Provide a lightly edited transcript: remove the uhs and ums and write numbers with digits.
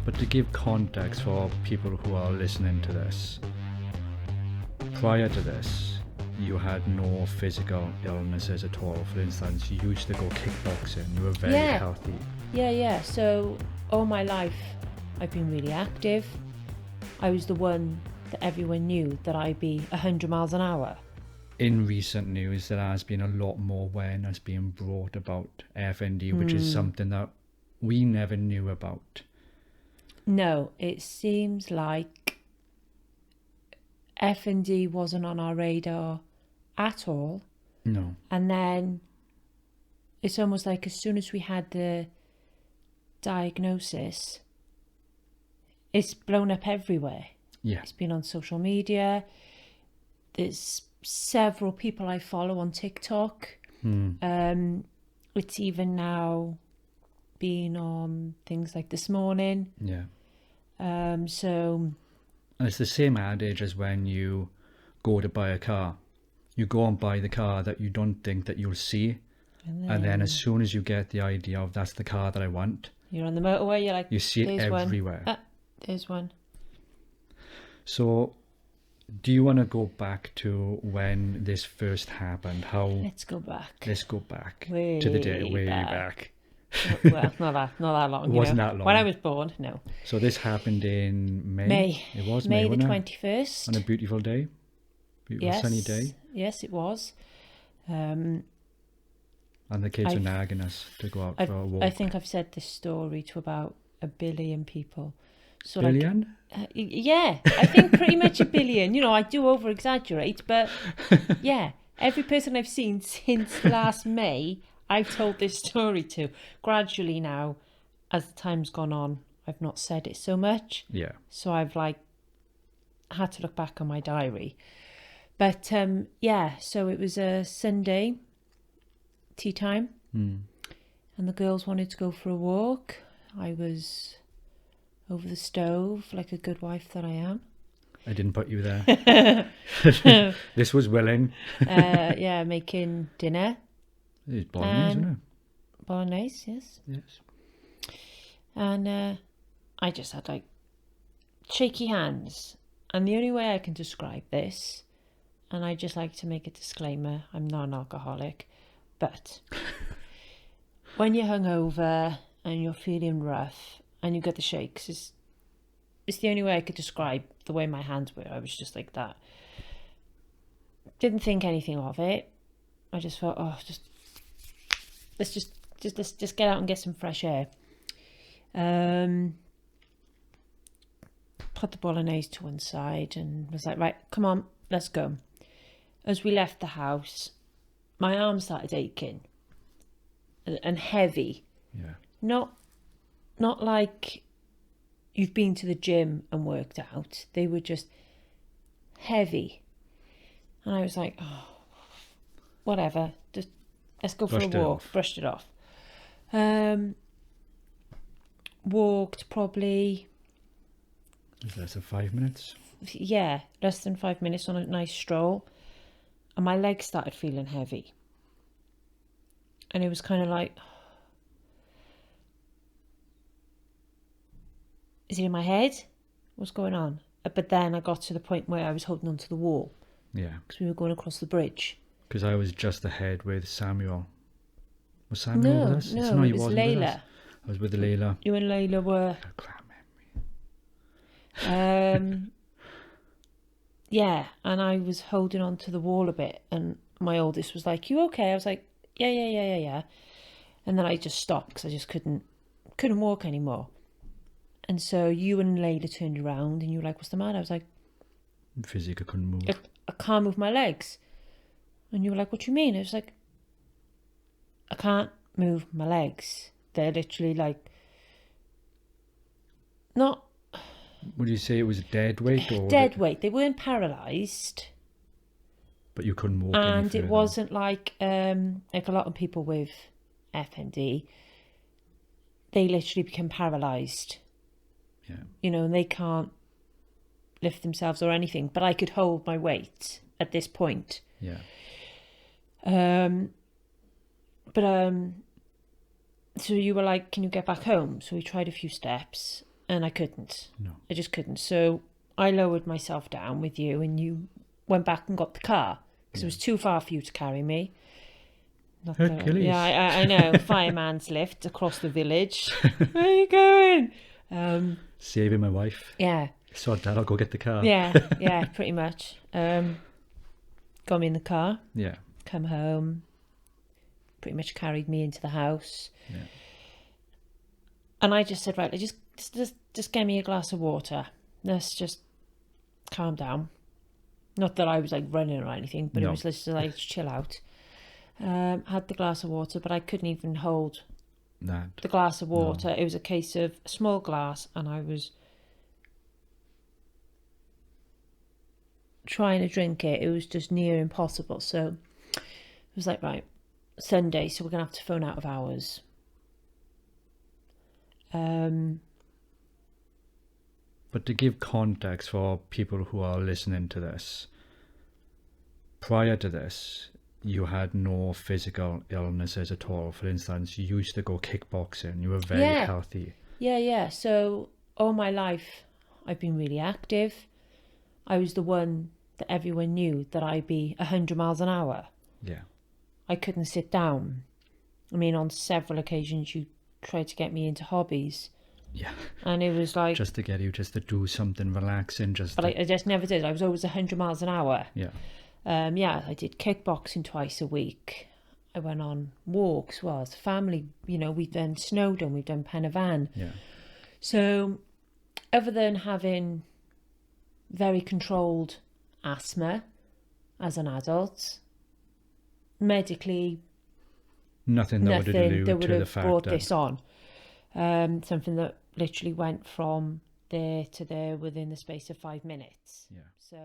But to give context for people who are listening to this, prior to this, you had no physical illnesses at all. For instance, you used to go kickboxing. You were very healthy. Yeah. So all my life, I've been really active. I was the one that everyone knew that I'd be 100 miles an hour. In recent news, there has been a lot more awareness being brought about FND, which is something that we never knew about. No, it seems like FND wasn't on our radar at all. No. And then it's almost like as soon as we had the diagnosis, it's blown up everywhere. Yeah. It's been on social media. There's several people I follow on TikTok. It's even now been on things like This Morning. Yeah. So... And it's the same adage as when you go to buy a car. You go and buy the car that you don't think that you'll see. And then as soon as you get the idea of that's the car that I want, you're on the motorway, you're like, you see it everywhere. There's one. So do you want to go back to when this first happened? Let's go back. Let's go back way to the day way back. Well, not that long. It wasn't that long. When I was born, no. So this happened in May. It was May the wasn't 21st. On a beautiful day. Beautiful sunny day. Yes, it was. And the kids were nagging us to go out for a walk. I think I've said this story to about 1 billion people. So billion? Yeah, I think pretty much 1 billion. You know, I do over exaggerate, but yeah, every person I've seen since last May, I've told this story to. Gradually now, as the time's gone on, I've not said it so much. Yeah. So I've had to look back on my diary. But yeah, so it was a Sunday, tea time, and the girls wanted to go for a walk. I was over the stove like a good wife that I am. I didn't put you there. This was willing. Yeah, making dinner. It's bolognese, isn't it? Bolognese, yes. Yes. And I just had shaky hands. And the only way I can describe this, and I just like to make a disclaimer, I'm not an alcoholic, but when you're hungover and you're feeling rough and you get the shakes, it's the only way I could describe the way my hands were. I was just like that. Didn't think anything of it. I just thought, let's just get out and get some fresh air. Put the bolognese to one side and was like, right, come on, let's go. As we left the house, my arms started aching and heavy. Yeah. Not like you've been to the gym and worked out. They were just heavy. And I was like, whatever, just let's go for a walk. Brushed it off. Walked probably... Less than 5 minutes? Yeah, less than 5 minutes on a nice stroll. And my legs started feeling heavy. And it was kind of like... Is it in my head? What's going on? But then I got to the point where I was holding onto the wall. Yeah. Because we were going across the bridge. Because I was just ahead with Samuel. Was Samuel with us? No, it was Layla. I was with Layla. You and Layla were... Yeah, and I was holding on to the wall a bit, and my oldest was like, you okay? I was like, yeah. And then I just stopped because I just couldn't walk anymore. And so you and Layla turned around and you were like, what's the matter? I was like, physically couldn't move. I can't move my legs. And you were like, what do you mean? I was like, I can't move my legs. They're literally not... Would you say it was dead weight? Or dead weight. They weren't paralysed. But you couldn't walk and any further. It wasn't like a lot of people with FND, they literally become paralysed. Yeah. You know, and they can't lift themselves or anything. But I could hold my weight at this point. Yeah. So you were like, can you get back home? So we tried a few steps. and I couldn't. No. I just couldn't. So I lowered myself down with you, and you went back and got the car because it was too far for you to carry me. Not that- Hercules. yeah, I know. Fireman's lift across the village. Where are you going? Saving my wife. Yeah. So Dad, I'll go get the car. Yeah, pretty much. Got me in the car, Yeah. come home, pretty much carried me into the house. Yeah. And I just said, right, just get me a glass of water. Let's just calm down. Not that I was like running or anything, but No. it was just like chill out. Had the glass of water, but I couldn't even hold That. the glass of water. No. It was a case of a small glass, and I was trying to drink it. It was just near impossible. So it was like, right, Sunday, so we're gonna have to phone out of hours. But to give context for people who are listening to this, prior to this, you had no physical illnesses at all. For instance, you used to go kickboxing. You were very healthy. Yeah. So all my life, I've been really active. I was the one that everyone knew that I'd be 100 miles an hour. Yeah. I couldn't sit down. I mean, on several occasions, you tried to get me into hobbies. Yeah. And it was like... just to get you just to do something relaxing. But I just never did. I was always 100 miles an hour. Yeah. I did kickboxing twice a week. I went on walks. Well, as a family, we've done Snowdon, we've done Pen y Fan. Yeah. So, other than having very controlled asthma as an adult, medically, nothing that would allude that would to the have fact brought that this on. Something that literally went from there to there within the space of 5 minutes. Yeah. So